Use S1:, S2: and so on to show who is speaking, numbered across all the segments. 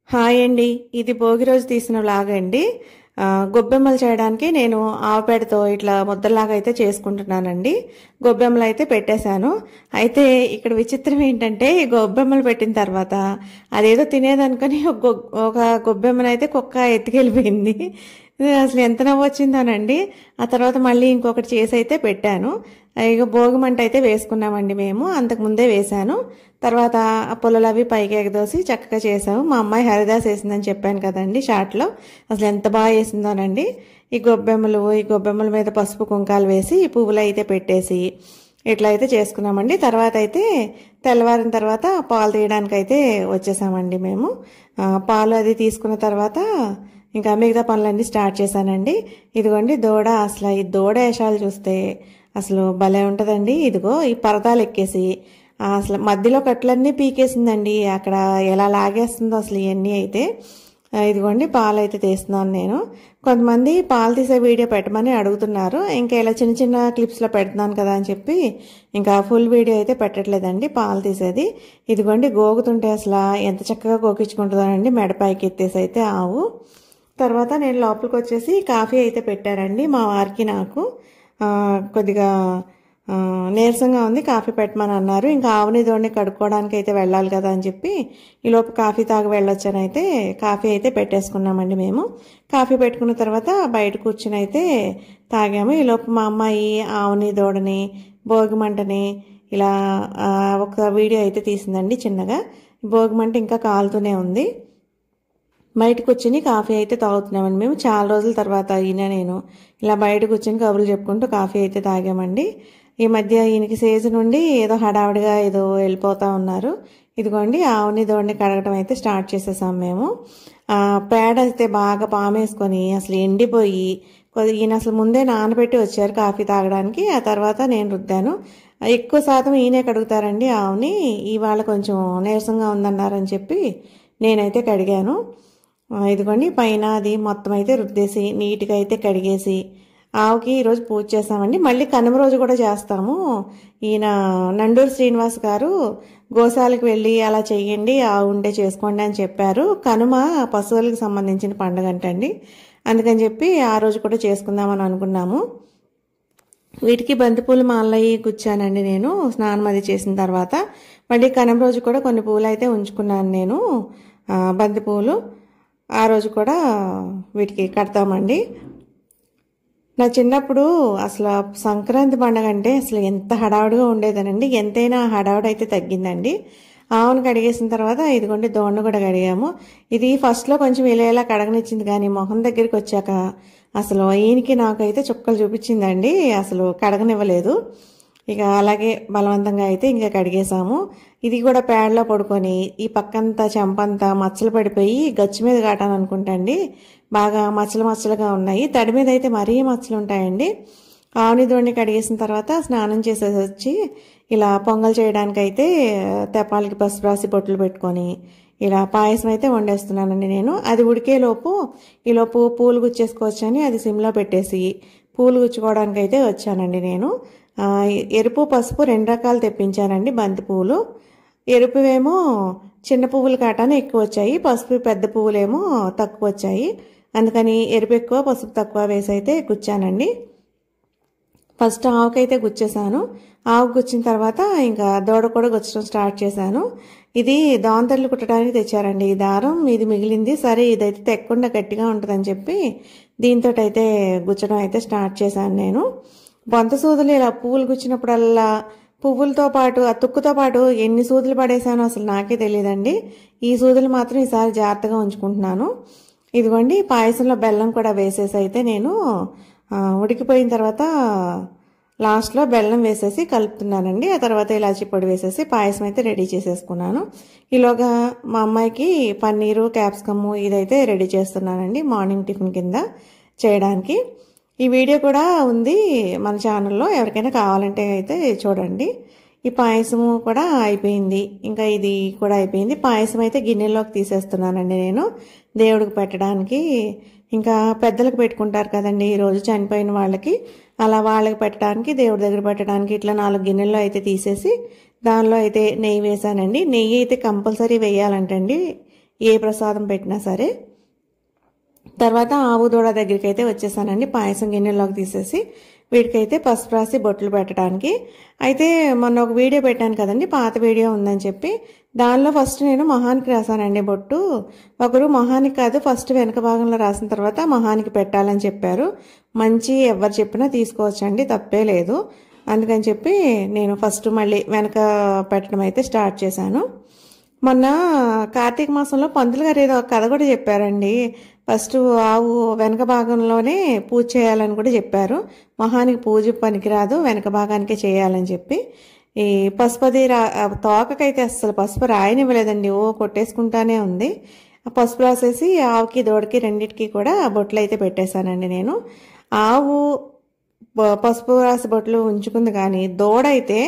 S1: Hi అండి. ఇది భోగి రోజు తీసిన వ్లాగ్ అండి. గొబ్బెమ్మలు చేయడానికి నేను ఆవుపేడతో ఇట్లా ముద్దలాగా అయితే చేసుకుంటున్నానండి. గొబ్బెమ్మలు అయితే పెట్టేశాను. అయితే ఇక్కడ విచిత్రం ఏంటంటే ఈ గొబ్బెమ్మలు పెట్టిన తర్వాత అదేదో తినేదనుకొని ఒక గొబ్బెమ్మనైతే కుక్క ఎత్తుకెళ్ళిపోయింది. అసలు ఎంత నవ్వు వచ్చిందోనండి. ఆ తర్వాత మళ్ళీ ఇంకొకటి చేసి అయితే పెట్టాను. ఇక భోగి మంట అయితే వేసుకున్నామండి మేము. అంతకుముందే వేశాను. తర్వాత పుల్లలు అవి పైకి ఎగదోసి చక్కగా చేసాము. మా అమ్మాయి హరిదాస్ వేసిందని చెప్పాను కదండి షార్ట్లో. అసలు ఎంత బాగా వేసిందోనండి. ఈ గొబ్బెమ్మల మీద పసుపు కుంకాలు వేసి ఈ పువ్వులు అయితే పెట్టేసి ఇట్లా అయితే చేసుకున్నామండి. తర్వాత అయితే తెల్లవారిన తర్వాత పాలు తీయడానికి అయితే వచ్చేసామండి మేము. పాలు అది తీసుకున్న తర్వాత ఇంకా మిగతా పనులన్నీ స్టార్ట్ చేశానండి. ఇదిగోండి దూడ. అసలు ఈ దూడ వేషాలు చూస్తే అసలు భలే ఉంటుందండి. ఇదిగో ఈ పరదాలు ఎక్కేసి అసలు మధ్యలో కట్లన్నీ పీకేసిందండి. అక్కడ ఎలా లాగేస్తుందో అసలు ఇవన్నీ అయితే. ఇదిగోండి పాలు అయితే తీస్తున్నాను నేను. కొంతమంది పాలు తీసే వీడియో పెట్టమని అడుగుతున్నారు. ఇంకా ఇలా చిన్న చిన్న క్లిప్స్లో పెడుతున్నాను కదా అని చెప్పి ఇంకా ఫుల్ వీడియో అయితే పెట్టట్లేదండి పాలు తీసేది. ఇదిగోండి గోగుతుంటే అసలు ఎంత చక్కగా గోకించుకుంటుందోనండి మెడపైకి ఎత్తేసి అయితే ఆవు. తర్వాత నేను లోపలికి వచ్చేసి కాఫీ అయితే పెట్టారండి మా వారికి నాకు. కొద్దిగా నీరసంగా ఉంది, కాఫీ పెట్టమని అన్నారు. ఇంకా ఆవుని దోడిని కడుక్కోవడానికి అయితే వెళ్ళాలి కదా అని చెప్పి ఈలోపు కాఫీ తాగి వెళ్ళొచ్చని అయితే కాఫీ అయితే పెట్టేసుకున్నామండి మేము. కాఫీ పెట్టుకున్న తర్వాత బయట కూర్చుని అయితే తాగాము. ఈలోపు మా అమ్మాయి ఆవుని దూడని భోగి మంటని ఇలా ఒక వీడియో అయితే తీసిందండి చిన్నగా. భోగి మంట ఇంకా కాలుతూనే ఉంది. బయట కూర్చుని కాఫీ అయితే తాగుతున్నామండి మేము. చాలా రోజుల తర్వాత నేను ఇలా బయట కూర్చుని కబుర్లు చెప్పుకుంటూ కాఫీ అయితే తాగామండి. ఈ మధ్య ఈయనకి సీజన్ నుండి ఏదో హడావిడిగా ఏదో వెళ్ళిపోతూ ఉన్నారు. ఇదిగోండి ఆవుని దోడిని కడగడం అయితే స్టార్ట్ చేసేసాం మేము. పేడ అయితే బాగా పామేసుకొని అసలు ఎండిపోయి ఈయన అసలు ముందే నానబెట్టి వచ్చారు కాఫీ తాగడానికి. ఆ తర్వాత నేను రుద్దాను. ఎక్కువ శాతం ఈయనే కడుగుతారండి ఆవుని. ఇవాళ కొంచెం నీరసంగా ఉందన్నారని చెప్పి నేనైతే కడిగాను. ఇదిగోండి పైన అది మొత్తం అయితే రుద్దేసి నీట్గా అయితే కడిగేసి ఆవుకి ఈరోజు పూజ చేస్తామండి. మళ్ళీ కనుమ రోజు కూడా చేస్తాము. ఈయన నండూరు శ్రీనివాస్ గారు గోశాలకు వెళ్ళి అలా చెయ్యండి ఆవు ఉంటే చేసుకోండి అని చెప్పారు. కనుమ పశువులకు సంబంధించిన పండుగ అంటండి. అందుకని చెప్పి ఆ రోజు కూడా చేసుకుందామని అనుకున్నాము. వీటికి బంతిపూలు మాలయ్యి గుచ్చానండి నేను స్నానం అది చేసిన తర్వాత. మళ్ళీ కనుమ రోజు కూడా కొన్ని పూలు అయితే ఉంచుకున్నాను నేను బంతిపూలు. ఆ రోజు కూడా వీటికి కడతామండి. నా చిన్నప్పుడు అసలు సంక్రాంతి పండుగ అంటే అసలు ఎంత హడావుడిగా ఉండేదనండి. ఎంతైనా హడావుడి అయితే తగ్గిందండి. ఆవును కడిగేసిన తర్వాత ఇదిగోండి దోణ్ణి కూడా కడిగాము. ఇది ఫస్ట్లో కొంచెం ఇలా కడగనిచ్చింది కానీ మొహం దగ్గరికి వచ్చాక అసలు ఈయనకి నాకైతే చుక్కలు చూపించిందండి. అసలు కడగనివ్వలేదు. ఇక అలాగే బలవంతంగా అయితే ఇంకా కడిగేసాము. ఇది కూడా పేడలో పడుకొని ఈ పక్కంతా చెంపంతా మచ్చలు పడిపోయి గచ్చు మీద కాటాను అనుకుంటండి. బాగా మచ్చలుగా ఉన్నాయి. తడి మీద అయితే మరీ మచ్చలు ఉంటాయండి. ఆవుని దోడిని కడిగేసిన తర్వాత స్నానం చేసేసి వచ్చి ఇలా పొంగల్ చేయడానికి అయితే తెపాలకి పసుపు రాసి బొట్లు పెట్టుకొని ఇలా పాయసం అయితే వండేస్తున్నానండి నేను. అది ఉడికేలోపు ఈలోపు పూలు గుచ్చేసుకోవచ్చని అది సిమ్లో పెట్టేసి పూలు గుచ్చుకోవడానికి అయితే వచ్చానండి నేను. ఎరుపు పసుపు 2 రకాలు తెప్పించానండి బంతి పువ్వులు. ఎరుపువేమో చిన్న పువ్వులు కాటానే ఎక్కువ వచ్చాయి, పసుపు పెద్ద పువ్వులేమో తక్కువ వచ్చాయి. అందుకని ఎరుపు ఎక్కువ పసుపు తక్కువ వేసి అయితే గుచ్చానండి. ఫస్ట్ ఆవుకైతే గుచ్చేసాను. ఆవుకు గుచ్చిన తర్వాత ఇంకా దూడ కూడా గుచ్చడం స్టార్ట్ చేశాను. ఇది దోంతర్లు కుట్టడానికి తెచ్చారండి ఈ దారం. ఇది మిగిలింది. సరే ఇదైతే తెక్కకుండా గట్టిగా ఉంటుందని చెప్పి దీంతో అయితే గుచ్చడం అయితే స్టార్ట్ చేశాను నేను. బొంత సూదులు ఇలా పువ్వులు గుచ్చినప్పుడల్లా పువ్వులతో పాటు ఆ తుక్కుతో పాటు ఎన్ని సూదులు పడేసానో అసలు నాకే తెలియదండి. ఈ సూదులు మాత్రం ఈసారి జాగ్రత్తగా ఉంచుకుంటున్నాను. ఇదిగోండి పాయసంలో బెల్లం కూడా వేసేసి అయితే నేను ఉడికిపోయిన తర్వాత లాస్ట్లో బెల్లం వేసేసి కలుపుతున్నానండి. ఆ తర్వాత ఇలాచి పొడి వేసేసి పాయసం అయితే రెడీ చేసేసుకున్నాను. ఈలోగా మా అమ్మాయికి పన్నీరు క్యాప్సికమ్ ఇదైతే రెడీ చేస్తున్నానండి మార్నింగ్ టిఫిన్ కింద చేయడానికి. ఈ వీడియో కూడా ఉంది మన ఛానల్లో, ఎవరికైనా కావాలంటే అయితే చూడండి. ఈ పాయసము కూడా అయిపోయింది. ఇంకా ఇది కూడా అయిపోయింది. పాయసం అయితే గిన్నెలోకి తీసేస్తున్నానండి నేను దేవుడికి పెట్టడానికి. ఇంకా పెద్దలకు పెట్టుకుంటారు కదండి ఈరోజు చనిపోయిన వాళ్ళకి, అలా వాళ్ళకి పెట్టడానికి దేవుడి దగ్గర పెట్టడానికి ఇట్లా 4 గిన్నెల్లో అయితే తీసేసి దానిలో అయితే నెయ్యి వేసానండి. నెయ్యి అయితే కంపల్సరీ వేయాలంటండి ఏ ప్రసాదం పెట్టినా సరే. తర్వాత ఆవు దూడ దగ్గరికి అయితే వచ్చేసానండి, పాయసం గిన్నెలోకి తీసేసి వీటికైతే పసుపు రాసి బొట్లు పెట్టడానికి. అయితే మొన్న ఒక వీడియో పెట్టాను కదండి, పాత వీడియో ఉందని చెప్పి, దానిలో ఫస్ట్ నేను మొహానికి రాసానండి బొట్టు. ఒకరు మొహానికి కాదు, ఫస్ట్ వెనక భాగంలో రాసిన తర్వాత మొహానికి పెట్టాలని చెప్పారు. మంచి ఎవరు చెప్పినా తీసుకోవచ్చండి, తప్పే లేదు. అందుకని చెప్పి నేను ఫస్ట్ మళ్ళీ వెనక పెట్టడం అయితే స్టార్ట్ చేశాను. మొన్న కార్తీక మాసంలో పంతులు గారు ఏదో ఒక కథ కూడా చెప్పారండి. ఫస్ట్ ఆవు వెనక భాగంలోనే పూజ చేయాలని కూడా చెప్పారు. మొహానికి పూజ పనికిరాదు, వెనక భాగానికే చేయాలని చెప్పి. ఈ పసుపది తోకకైతే అస్సలు పసుపు రాయనివ్వలేదండి, కొట్టేసుకుంటానే ఉంది. ఆ పసుపు రాసేసి ఆవుకి దూడకి రెండింటికి కూడా బొట్లు అయితే పెట్టేశానండి నేను. ఆవు పసుపు రాసి బొట్లు ఉంచుకుంది, కానీ దూడైతే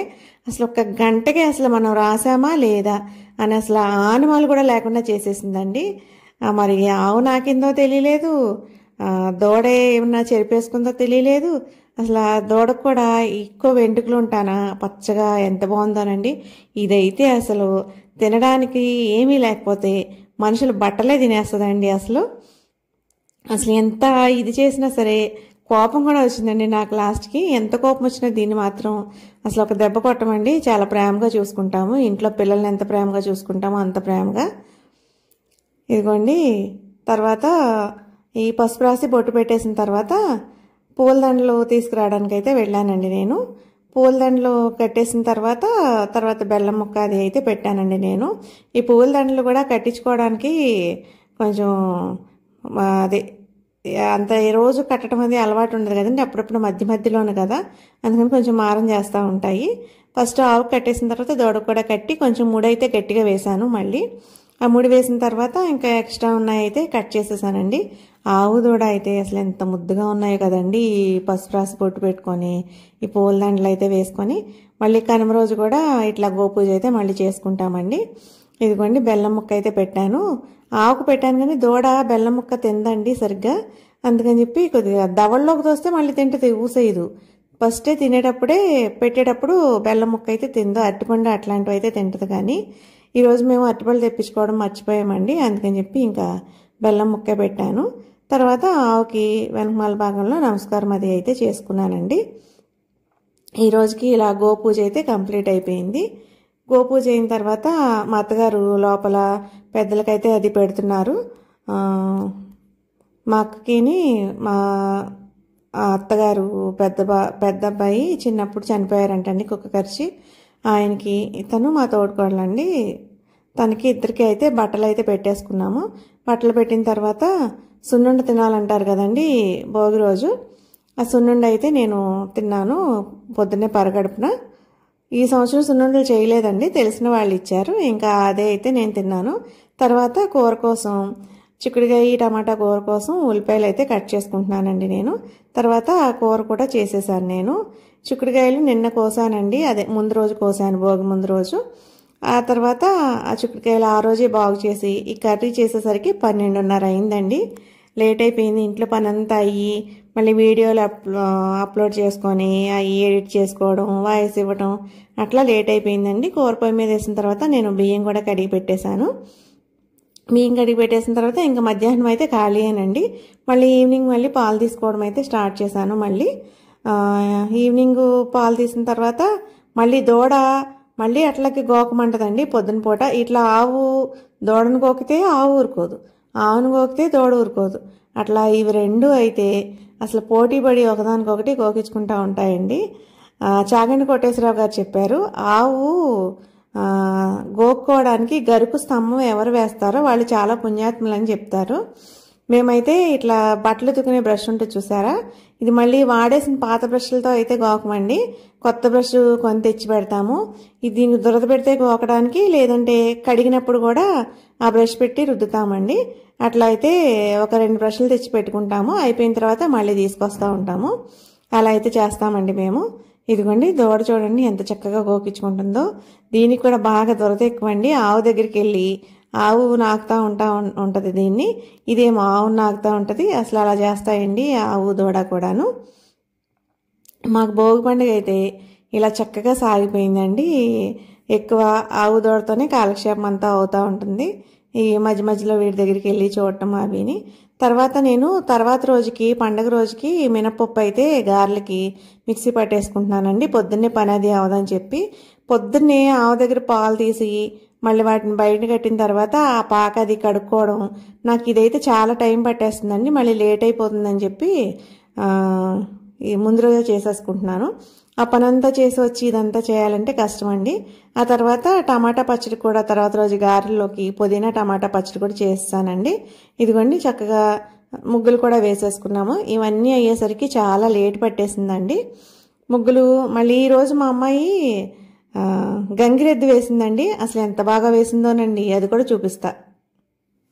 S1: అసలు ఒక గంటకే అసలు మనం రాసామా లేదా అని అసలు ఆనుమాలు కూడా లేకుండా చేసేసిందండి. మరి ఆవు నాకిందో తెలియలేదు, దూడ ఏమన్నా చెరిపేసుకుందో తెలియలేదు. అసలు ఆ దూడకు కూడా ఎక్కువ వెంట్రుకలు ఉంటానా, పచ్చగా ఎంత బాగుందోనండి. ఇదైతే అసలు తినడానికి ఏమీ లేకపోతే మనుషులు బట్టలే తినేస్తుందండి. అసలు ఎంత ఇది చేసినా సరే కోపం కూడా వచ్చిందండి నాకు లాస్ట్కి. ఎంత కోపం వచ్చినా దీన్ని మాత్రం అసలు ఒక దెబ్బ కొట్టమండి. చాలా ప్రేమగా చూసుకుంటాము, ఇంట్లో పిల్లల్ని ఎంత ప్రేమగా చూసుకుంటామో అంత ప్రేమగా. ఇదిగోండి, తర్వాత ఈ పసుపు రాసి బొట్టు పెట్టేసిన తర్వాత పూలదండలు తీసుకురావడానికి అయితే వెళ్ళానండి నేను. పూలదండలు కట్టేసిన తర్వాత బెల్లం ముక్క అది అయితే పెట్టానండి నేను. ఈ పూలదండలు కూడా కట్టించుకోవడానికి కొంచెం అదే అంత రోజు కట్టడం అది అలవాటు ఉండదు కదండి, అప్పుడప్పుడు మధ్యలోనే కదా, అందుకని కొంచెం మారం చేస్తూ ఉంటాయి. ఫస్ట్ ఆవు కట్టేసిన తర్వాత దూడకు కూడా కట్టి కొంచెం ముడైతే గట్టిగా వేశాను. మళ్ళీ ఆ ముడి వేసిన తర్వాత ఇంకా ఎక్స్ట్రా ఉన్నాయి అయితే కట్ చేసేసానండి. ఆవు దూడ అయితే అసలు ఎంత ముద్దుగా ఉన్నాయో కదండి, ఈ పసుపు రాసి బొట్టు పెట్టుకొని ఈ పూలదండలు అయితే వేసుకొని మళ్ళీ కనుమ రోజు కూడా ఇట్లా గోపూజ అయితే మళ్ళీ చేసుకుంటామండి. ఇదిగోండి, బెల్లం ముక్క అయితే పెట్టాను. ఆవుకు పెట్టాను కానీ దూడ బెల్లం ముక్క తిందండి సరిగ్గా. అందుకని చెప్పి కొద్దిగా దవడలోకి తోస్తే మళ్ళీ తింటే ఊసేయదు. ఫస్టే తినేటప్పుడే పెట్టేటప్పుడు బెల్లం ముక్క అయితే తిందో, అరటిపండు అట్లాంటివి అయితే తింటది. కానీ ఈరోజు మేము అరటిపళ్ళు తెప్పించుకోవడం మర్చిపోయామండి, అందుకని చెప్పి ఇంకా బెల్లం ముక్క పెట్టాను. తర్వాత ఆవుకి వెనకమాల భాగంలో నమస్కారం అది అయితే చేసుకున్నానండి. ఈ రోజుకి ఇలా గోపూజ అయితే కంప్లీట్ అయిపోయింది. గోపూజ అయిన తర్వాత మా అత్తగారు లోపల పెద్దలకైతే అది పెడుతున్నారు. మా అక్కకిని మా అత్తగారు పెద్ద అబ్బాయి చిన్నప్పుడు చనిపోయారంటండి, కుక్క కరిచి. ఆయనకి ఇతను మా తోడుకోడలండి, తనకి ఇద్దరికి అయితే బట్టలు అయితే పెట్టేసుకున్నాము. బట్టలు పెట్టిన తర్వాత సున్నుండ తినాలంటారు కదండి భోగి రోజు. ఆ సున్నుండ అయితే నేను తిన్నాను పొద్దున్నే పరగడుపున. ఈ సంవత్సరం సున్నుండలు చేయలేదండి, తెలిసిన వాళ్ళు ఇచ్చారు, ఇంకా అదే అయితే నేను తిన్నాను. తర్వాత కూర కోసం చిక్కుడుకాయ టమాటా కూర కోసం ఉల్లిపాయలు అయితే కట్ చేసుకుంటున్నానండి నేను. తర్వాత ఆ కూర కూడా చేసేసాను నేను. చిక్కుడుకాయలు నిన్న కోసానండి, అదే ముందు రోజు కోసాను, భోగి ముందు రోజు. ఆ తర్వాత ఆ చిక్కుడుకాయలు ఆ రోజే బాగు చేసి ఈ కర్రీ చేసేసరికి 12:30 అయిందండి. లేట్ అయిపోయింది. ఇంట్లో పని అంతా అయ్యి మళ్ళీ వీడియోలు అప్లోడ్ చేసుకొని అవి ఎడిట్ చేసుకోవడం, వాయిస్ ఇవ్వడం అట్లా లేట్ అయిపోయిందండి. కూర పొయ్యి మీద వేసిన తర్వాత నేను బియ్యం కూడా కడిగి పెట్టేశాను. బియ్యం కడిగి పెట్టేసిన తర్వాత ఇంకా మధ్యాహ్నం అయితే ఖాళీ అనండి. మళ్ళీ ఈవినింగ్ మళ్ళీ పాలు తీసుకోవడం అయితే స్టార్ట్ చేశాను. మళ్ళీ ఈవినింగ్ పాలు తీసిన తర్వాత మళ్ళీ దూడ మళ్ళీ అట్లకి గోకమంటదండి పొద్దున పూట. ఇట్లా ఆవు దూడను గోకితే ఆవు ఊరుకోదు, ఆవును గోకితే దూడ ఊరుకోదు. అట్లా ఇవి రెండు అయితే అసలు పోటీ పడి ఒకదానికొకటి గోకించుకుంటూ ఉంటాయండి. చాగంటి కోటేశ్వరరావు గారు చెప్పారు, ఆవు గోక్కోవడానికి గరుకు స్తంభం ఎవరు వేస్తారో వాళ్ళు చాలా పుణ్యాత్ములని చెప్తారు. మేమైతే ఇట్లా బట్టలు ఉతుకునే బ్రష్ ఉంటుంది చూసారా, ఇది మళ్ళీ వాడేసిన పాత బ్రష్లతో అయితే గోకమండి. కొత్త బ్రష్ కొని తెచ్చి పెడతాము. ఇది దీనికి దురద పెడితే గోకడానికి, లేదంటే కడిగినప్పుడు కూడా ఆ బ్రష్ పెట్టి రుద్దుతామండి. అట్లా అయితే ఒక 2 బ్రష్లు తెచ్చి పెట్టుకుంటాము. అయిపోయిన తర్వాత మళ్ళీ తీసుకొస్తూ ఉంటాము. అలా అయితే చేస్తామండి మేము. ఇదిగోండి దూడ చూడండి ఎంత చక్కగా గోకించుకుంటుందో. దీనికి కూడా బాగా దురద ఎక్కువండి. ఆవు దగ్గరికి వెళ్ళి ఆవు నాకుతూ ఉంటుంది దీన్ని, ఇదేమో ఆవు నాకుతూ ఉంటుంది. అసలు అలా చేస్తాయండి ఆవు దూడ కూడాను. మాకు భోగి పండుగ అయితే ఇలా చక్కగా సాగిపోయిందండి. ఎక్కువ ఆవు దూడతోనే కాలక్షేపం అంతా అవుతూ ఉంటుంది. ఈ మధ్య మధ్యలో వీడి దగ్గరికి వెళ్ళి చూడటం అవిని. తర్వాత నేను తర్వాత రోజుకి పండగ రోజుకి మినపప్పు అయితే గారెలకి మిక్సీ పట్టేసుకుంటున్నానండి. పొద్దున్నే పని అది అవదని చెప్పి పొద్దున్నే ఆవు దగ్గర పాలు తీసి మళ్ళీ వాటిని బయట కట్టిన తర్వాత ఆ పాక అది కడుక్కోవడం నాకు ఇదైతే చాలా టైం పట్టేస్తుందండి. మళ్ళీ లేట్ అయిపోతుందని చెప్పి ఈ ముందు రోజే చేసేసుకుంటున్నాను. ఆ పనంతా చేసి వచ్చి ఇదంతా చేయాలంటే కష్టం అండి. ఆ తర్వాత టమాటా పచ్చడి కూడా తర్వాత రోజు గారెల్లోకి పుదీనా టమాటా పచ్చడి కూడా చేస్తానండి. ఇదిగోండి చక్కగా ముగ్గులు కూడా వేసేసుకున్నాము. ఇవన్నీ అయ్యేసరికి చాలా లేట్ పట్టేసిందండి ముగ్గులు. మళ్ళీ ఈరోజు మా అమ్మాయి గంగిరెద్దు వేసిందండి. అసలు ఎంత బాగా వేసిందోనండి, అది కూడా చూపిస్తా.